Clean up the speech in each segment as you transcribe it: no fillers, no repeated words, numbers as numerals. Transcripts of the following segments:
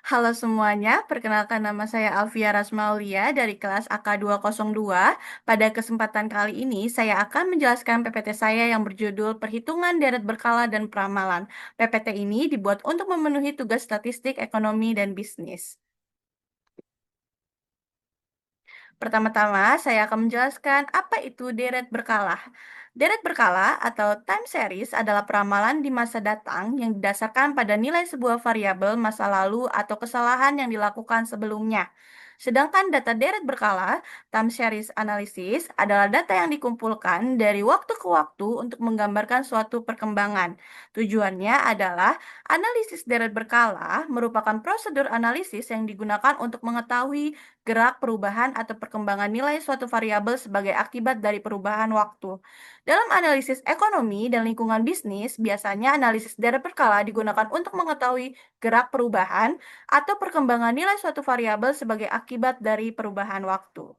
Halo semuanya, perkenalkan nama saya Alfia Rasmaulia dari kelas AK202. Pada kesempatan kali ini, saya akan menjelaskan PPT saya yang berjudul Perhitungan Deret Berkala dan Peramalan. PPT ini dibuat untuk memenuhi tugas statistik, ekonomi, dan bisnis. Pertama-tama, saya akan menjelaskan apa itu deret berkala. Deret berkala atau time series adalah peramalan di masa datang yang didasarkan pada nilai sebuah variabel masa lalu atau kesalahan yang dilakukan sebelumnya. Sedangkan data deret berkala, time series analysis, adalah data yang dikumpulkan dari waktu ke waktu untuk menggambarkan suatu perkembangan. Tujuannya adalah analisis deret berkala merupakan prosedur analisis yang digunakan untuk mengetahui gerak, perubahan, atau perkembangan nilai suatu variabel sebagai akibat dari perubahan waktu. Dalam analisis ekonomi dan lingkungan bisnis, biasanya analisis deret berkala digunakan untuk mengetahui gerak perubahan atau perkembangan nilai suatu variabel sebagai akibat dari perubahan waktu.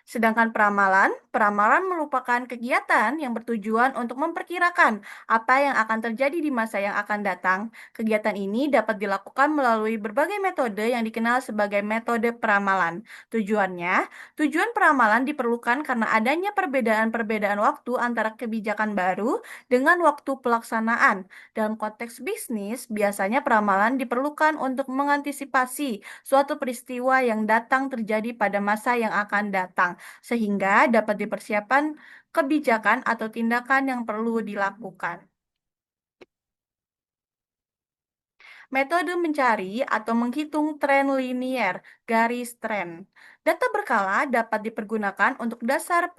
Sedangkan peramalan, peramalan merupakan kegiatan yang bertujuan untuk memperkirakan apa yang akan terjadi di masa yang akan datang. Kegiatan ini dapat dilakukan melalui berbagai metode yang dikenal sebagai metode peramalan. Tujuan peramalan diperlukan karena adanya perbedaan-perbedaan waktu antara kebijakan baru dengan waktu pelaksanaan. Dalam konteks bisnis, biasanya peramalan diperlukan untuk mengantisipasi suatu peristiwa yang datang terjadi pada masa yang akan datang sehingga dapat dipersiapkan kebijakan atau tindakan yang perlu dilakukan. Metode mencari atau menghitung tren linier, garis tren. Data berkala dapat dipergunakan untuk dasar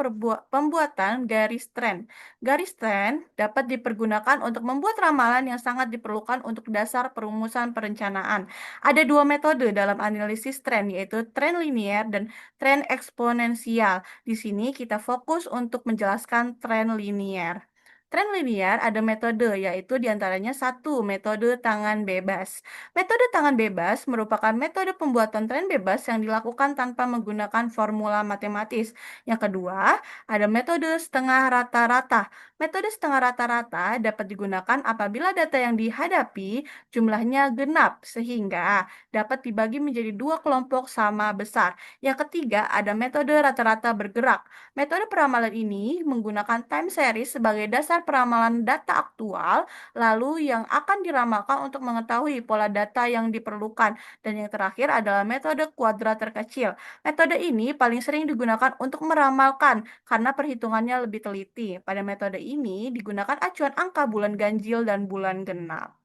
pembuatan garis tren. Garis tren dapat dipergunakan untuk membuat ramalan yang sangat diperlukan untuk dasar perumusan perencanaan. Ada dua metode dalam analisis tren, yaitu tren linier dan tren eksponensial. Di sini kita fokus untuk menjelaskan tren linier. Tren linear ada metode, yaitu diantaranya satu, metode tangan bebas. Metode tangan bebas merupakan metode pembuatan tren bebas yang dilakukan tanpa menggunakan formula matematis. Yang kedua, ada metode setengah rata-rata. Metode setengah rata-rata dapat digunakan apabila data yang dihadapi jumlahnya genap, sehingga dapat dibagi menjadi dua kelompok sama besar. Yang ketiga, ada metode rata-rata bergerak. Metode peramalan ini menggunakan time series sebagai dasar peramalan data aktual, lalu yang akan diramalkan untuk mengetahui pola data yang diperlukan. Dan yang terakhir adalah metode kuadrat terkecil. Metode ini paling sering digunakan untuk meramalkan karena perhitungannya lebih teliti. Pada metode ini digunakan acuan angka bulan ganjil dan bulan genap.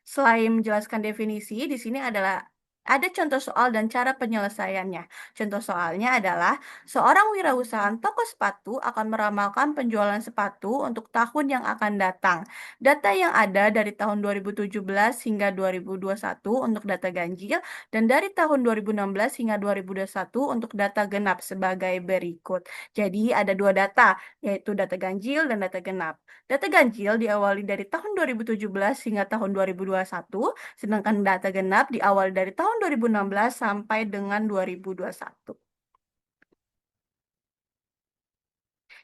Selain menjelaskan definisi, di sini adalah ada contoh soal dan cara penyelesaiannya. Contoh soalnya adalah seorang wirausahaan toko sepatu akan meramalkan penjualan sepatu untuk tahun yang akan datang. Data yang ada dari tahun 2017 hingga 2021 untuk data ganjil dan dari tahun 2016 hingga 2021 untuk data genap sebagai berikut. Jadi ada dua data, yaitu data ganjil dan data genap. Data ganjil diawali dari tahun 2017 hingga tahun 2021, sedangkan data genap diawali dari tahun 2016 sampai dengan 2021.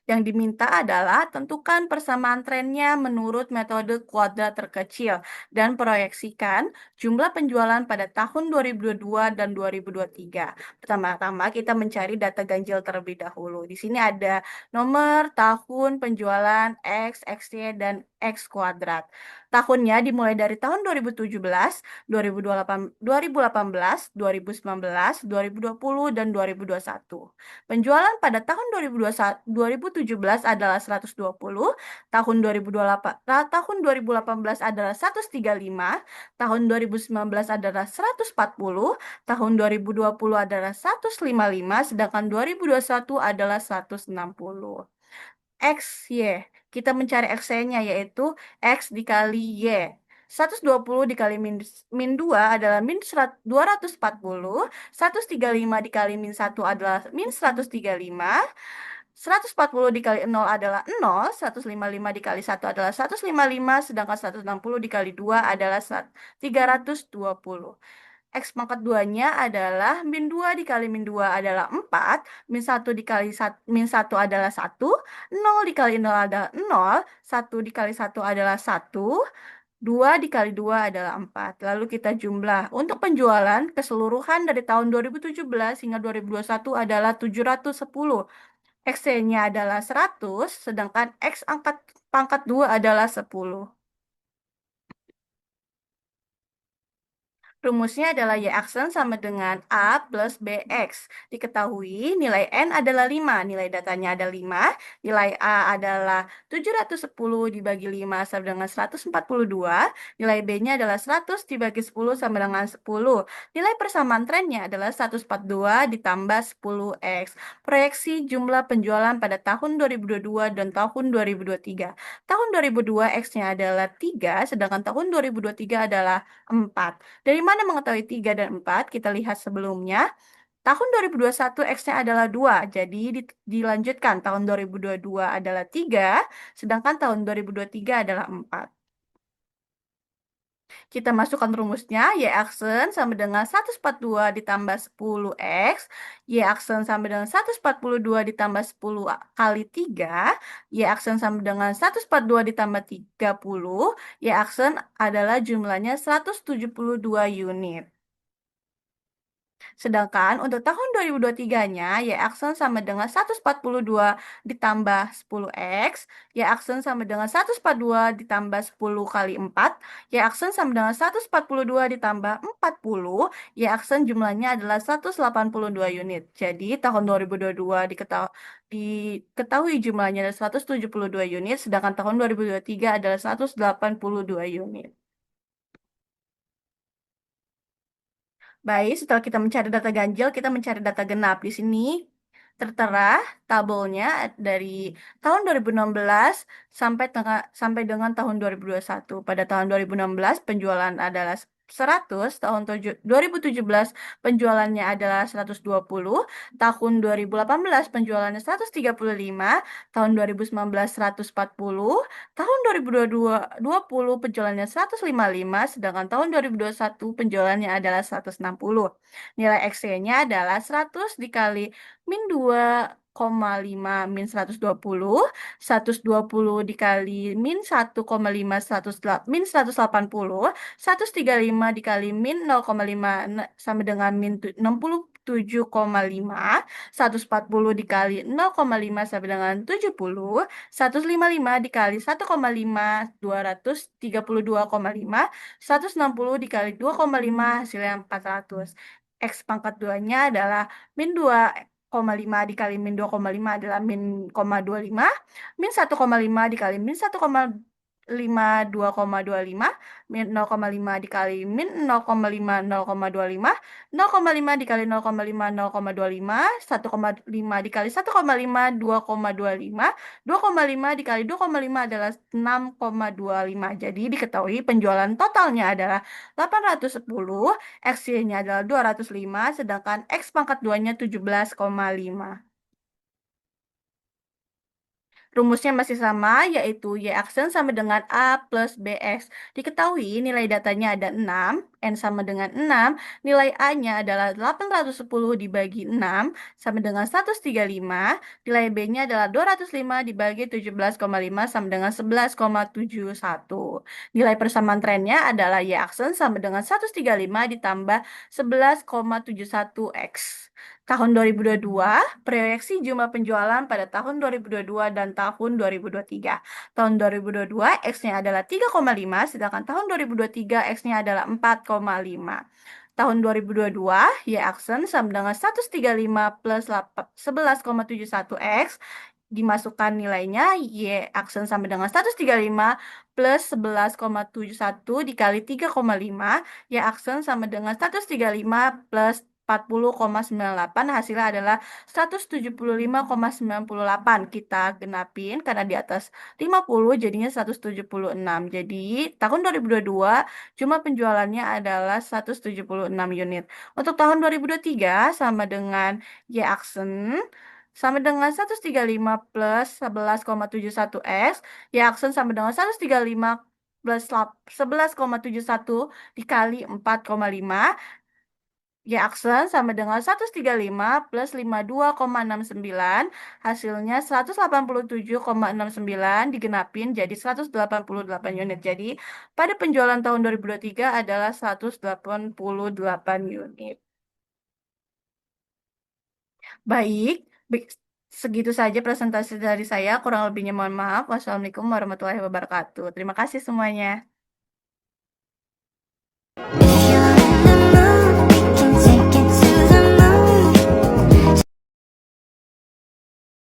Yang diminta adalah tentukan persamaan trennya menurut metode kuadrat terkecil dan proyeksikan jumlah penjualan pada tahun 2022 dan 2023. Pertama-tama kita mencari data ganjil terlebih dahulu. Di sini ada nomor, tahun, penjualan, X, XY, dan X kuadrat. Tahunnya dimulai dari tahun 2017, 2018, 2019, 2020, dan 2021. Penjualan pada tahun 2017 adalah 120, tahun 2018 adalah 135, tahun 2019 adalah 140, tahun 2020 adalah 155, sedangkan 2021 adalah 160. X, Y. Kita mencari X-nya yaitu X dikali Y. 120 dikali min 2 adalah min 240, 135 dikali min 1 adalah min 135, 140 dikali 0 adalah 0, 155 dikali 1 adalah 155, sedangkan 160 dikali 2 adalah 320. X pangkat 2-nya adalah min 2 dikali min 2 adalah 4, min 1 dikali min 1 adalah 1, 0 dikali 0 adalah 0, 1 dikali 1 adalah 1, 2 dikali 2 adalah 4. Lalu kita jumlah. Untuk penjualan keseluruhan dari tahun 2017 hingga 2021 adalah 710. X-nya adalah 100, sedangkan X pangkat 2 adalah 10. Rumusnya adalah Y aksen sama dengan A plus BX. Diketahui nilai N adalah 5, nilai datanya ada 5, nilai A adalah 710 dibagi 5 sama dengan 142, nilai B-nya adalah 100 dibagi 10 sama dengan 10. Nilai persamaan trennya adalah 142 ditambah 10X. Proyeksi jumlah penjualan pada tahun 2022 dan tahun 2023. Tahun 2002 X-nya adalah 3, sedangkan tahun 2023 adalah 4. Dari mana mengetahui 3 dan 4? Kita lihat sebelumnya. Tahun 2021 X-nya adalah 2, jadi dilanjutkan. Tahun 2022 adalah 3, sedangkan tahun 2023 adalah 4. Kita masukkan rumusnya, Y aksen sama dengan 142 ditambah 10X, Y aksen sama dengan 142 ditambah 10 kali 3, Y aksen sama dengan 142 ditambah 30, Y aksen adalah jumlahnya 172 unit. Sedangkan untuk tahun 2023-nya, Y aksen sama dengan 142 ditambah 10X, Y aksen sama dengan 142 ditambah 10 kali 4, Y aksen sama dengan 142 ditambah 40, Y aksen jumlahnya adalah 182 unit. Jadi tahun 2022 diketahui jumlahnya adalah 172 unit, sedangkan tahun 2023 adalah 182 unit. Baik, setelah kita mencari data ganjil, kita mencari data genap. Di sini tertera tabelnya dari tahun 2016 sampai dengan tahun 2021. Pada tahun 2016 penjualan adalah 100, tahun 2017 penjualannya adalah 120, tahun 2018 penjualannya 135, tahun 2019 140, tahun 2020 penjualannya 155, sedangkan tahun 2021 penjualannya adalah 160. Nilai XC-nya adalah 100 dikali min 2,5 min 120, 120 dikali min 1,5 min 180, 135 dikali min 0,5 sama dengan min 67,5, 140 dikali 0,5 sama dengan 70, 155 dikali 1,5 232,5, 160 dikali 2,5 hasilnya 400. X pangkat 2-nya adalah min 2,5 dikali min 2,5 adalah min 0,25, min 1,5 dikali min 1,5 2,25, min 0,5 dikali min 0,5 0,25, 0,5 dikali 0,5 0,25, 1,5 dikali 1,5 2,25, 2,5 dikali 2,5 adalah 6,25. Jadi diketahui penjualan totalnya adalah 810, X-nya adalah 205, sedangkan X pangkat 2-nya 17,5. Rumusnya masih sama, yaitu Y aksen sama dengan A plus BX. Diketahui nilai datanya ada 6, N sama dengan 6, nilai A-nya adalah 810 dibagi 6, sama dengan 135, nilai B-nya adalah 205 dibagi 17,5 sama dengan 11,71. Nilai persamaan trennya adalah Y aksen sama dengan 135 ditambah 11,71X. Tahun 2022, proyeksi jumlah penjualan pada tahun 2022 dan tahun 2023. Tahun 2022, X-nya adalah 3,5, sedangkan tahun 2023, X-nya adalah 4,5. Tahun 2022, Y aksen sama dengan 135 plus 11,71 X, dimasukkan nilainya, Y aksen sama dengan 135 plus 11,71 dikali 3,5, Y aksen sama dengan 135 plus 40,98, hasilnya adalah 175,98. Kita genapin karena di atas 50 jadinya 176. Jadi tahun 2022 jumlah penjualannya adalah 176 unit. Untuk tahun 2023 sama dengan Y aksen sama dengan 135 plus 11,71 X, Y aksen sama dengan 135 plus 11,71 dikali 4,5, Y aksen sama dengan 135 plus 52,69, hasilnya 187,69 digenapin jadi 188 unit. Jadi pada penjualan tahun 2023 adalah 188 unit. Baik, segitu saja presentasi dari saya. Kurang lebihnya mohon maaf. Wassalamualaikum warahmatullahi wabarakatuh. Terima kasih semuanya.